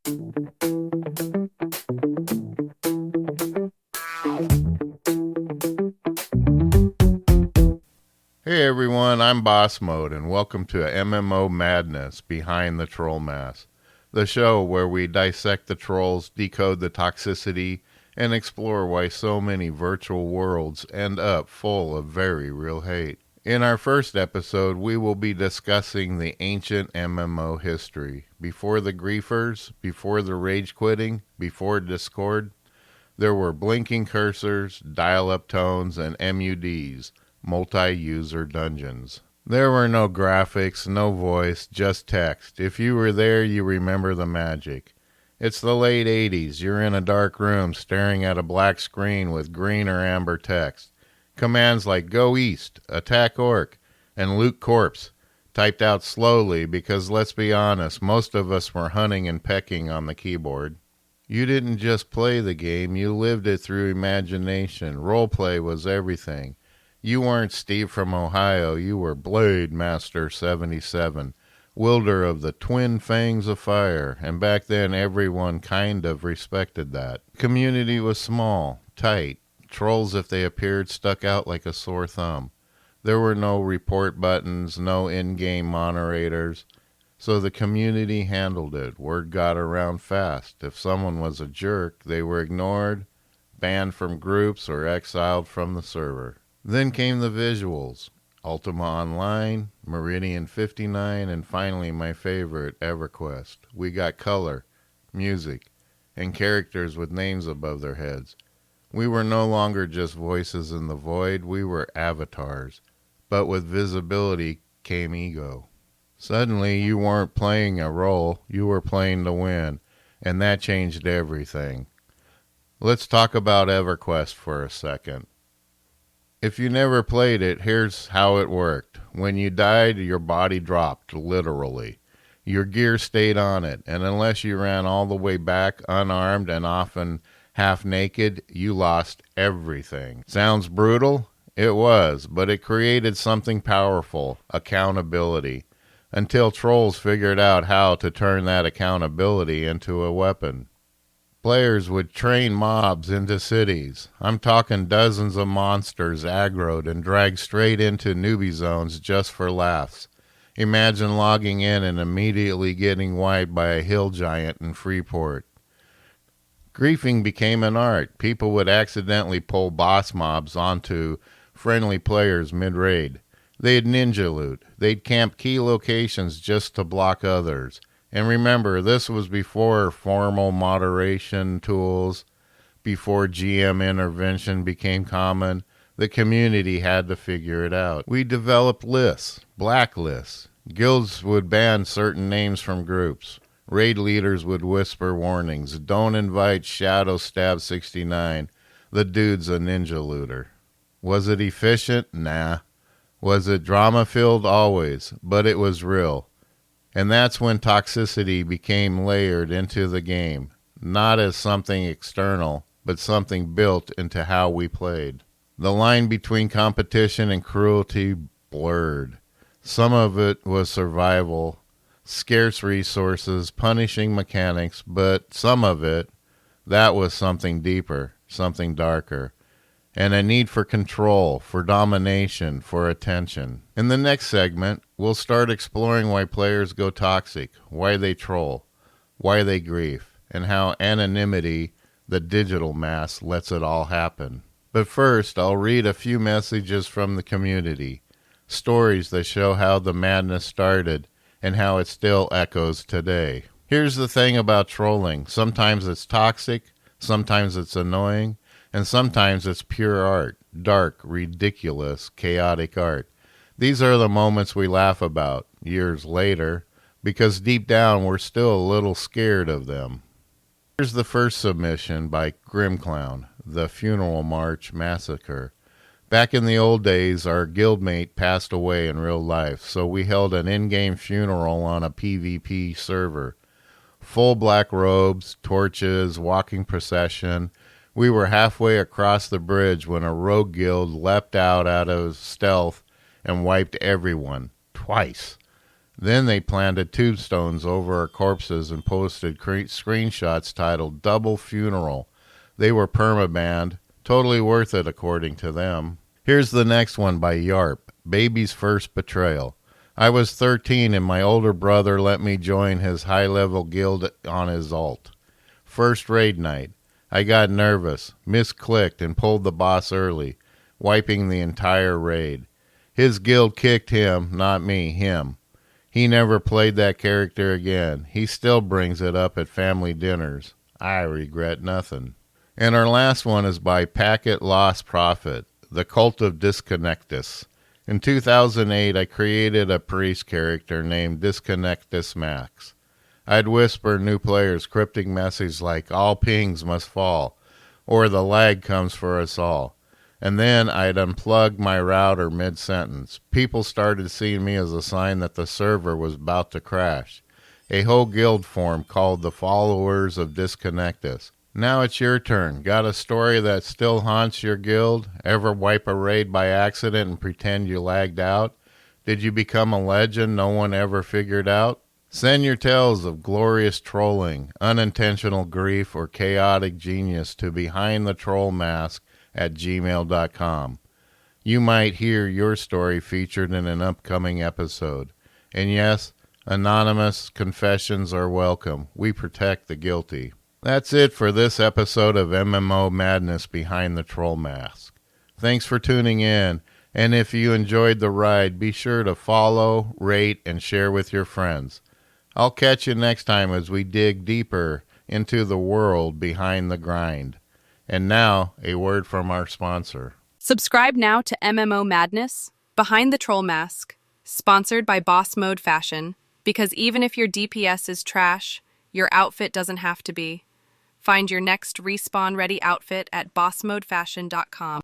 Hey everyone, I'm Boss Mode, and welcome to MMO Madness, Behind the Troll Mask, the show where we dissect the trolls, decode the toxicity, and explore why so many virtual worlds end up full of very real hate. In our first episode, we will be discussing the ancient MMO history. Before the griefers, before the rage quitting, before Discord, there were blinking cursors, dial-up tones, and MUDs, multi-user dungeons. There were no graphics, no voice, just text. If you were there, you remember the magic. It's the late 80s. You're in a dark room staring at a black screen with green or amber text. Commands like go east, attack orc, and loot corpse, typed out slowly because, let's be honest, most of us were hunting and pecking on the keyboard. You didn't just play the game, you lived it through imagination. Roleplay was everything. You weren't Steve from Ohio, you were Blade Master 77, wielder of the twin fangs of fire, and back then everyone kind of respected that. Community was small, tight. Trolls, if they appeared, stuck out like a sore thumb. There were no report buttons, no in-game moderators, so the community handled it. Word got around fast. If someone was a jerk, they were ignored, banned from groups, or exiled from the server. Then came the visuals. Ultima Online, Meridian 59, and finally my favorite, EverQuest. We got color, music, and characters with names above their heads. We were no longer just voices in the void, we were avatars. But with visibility came ego. Suddenly you weren't playing a role, you were playing to win, and that changed everything. Let's talk about EverQuest for a second. If you never played it, here's how it worked. When you died, your body dropped, literally. Your gear stayed on it, and unless you ran all the way back unarmed and often half naked, you lost everything. Sounds brutal? It was, but it created something powerful, accountability, until trolls figured out how to turn that accountability into a weapon. Players would train mobs into cities. I'm talking dozens of monsters aggroed and dragged straight into newbie zones just for laughs. Imagine logging in and immediately getting wiped by a hill giant in Freeport. Griefing became an art. People would accidentally pull boss mobs onto friendly players mid-raid. They'd ninja loot. They'd camp key locations just to block others. And remember, this was before formal moderation tools, before GM intervention became common. The community had to figure it out. We developed lists, blacklists. Guilds would ban certain names from groups. Raid leaders would whisper warnings. Don't invite Shadow Stab 69. The dude's a ninja looter. Was it efficient? Nah. Was it drama-filled? Always. But it was real. And that's when toxicity became layered into the game. Not as something external, but something built into how we played. The line between competition and cruelty blurred. Some of it was survival, scarce resources, punishing mechanics, but some of it, that was something deeper, something darker, and a need for control, for domination, for attention. In the next segment, we'll start exploring why players go toxic, why they troll, why they grief, and how anonymity, the digital mask, lets it all happen. But first, I'll read a few messages from the community, stories that show how the madness started and how it still echoes today. Here's the thing about trolling. Sometimes it's toxic, sometimes it's annoying, and sometimes it's pure art, dark, ridiculous, chaotic art. These are the moments we laugh about years later, because deep down we're still a little scared of them. Here's the first submission by Grimclown, The Funeral March Massacre. Back in the old days, our guildmate passed away in real life, so we held an in-game funeral on a PvP server. Full black robes, torches, walking procession. We were halfway across the bridge when a rogue guild leapt out of stealth and wiped everyone, twice. Then they planted tombstones over our corpses and posted screenshots titled Double Funeral. They were permabanned. Totally worth it, according to them. Here's the next one by Yarp, Baby's First Betrayal. I was 13 and my older brother let me join his high-level guild on his alt. First raid night. I got nervous, misclicked, and pulled the boss early, wiping the entire raid. His guild kicked him, not me, him. He never played that character again. He still brings it up at family dinners. I regret nothing. And our last one is by Packet Lost Prophet, The Cult of Disconnectus. In 2008, I created a priest character named Disconnectus Max. I'd whisper new players cryptic messages like, all pings must fall, or the lag comes for us all. And then I'd unplug my router mid-sentence. People started seeing me as a sign that the server was about to crash. A whole guild formed called the Followers of Disconnectus. Now it's your turn. Got a story that still haunts your guild? Ever wipe a raid by accident and pretend you lagged out? Did you become a legend no one ever figured out? Send your tales of glorious trolling, unintentional grief, or chaotic genius to behindthetrollmask@gmail.com. You might hear your story featured in an upcoming episode. And yes, anonymous confessions are welcome. We protect the guilty. That's it for this episode of MMO Madness Behind the Troll Mask. Thanks for tuning in, and if you enjoyed the ride, be sure to follow, rate, and share with your friends. I'll catch you next time as we dig deeper into the world behind the grind. And now, a word from our sponsor. Subscribe now to MMO Madness, Behind the Troll Mask, sponsored by Boss Mode Fashion, because even if your DPS is trash, your outfit doesn't have to be. Find your next respawn-ready outfit at bossmodefashion.com.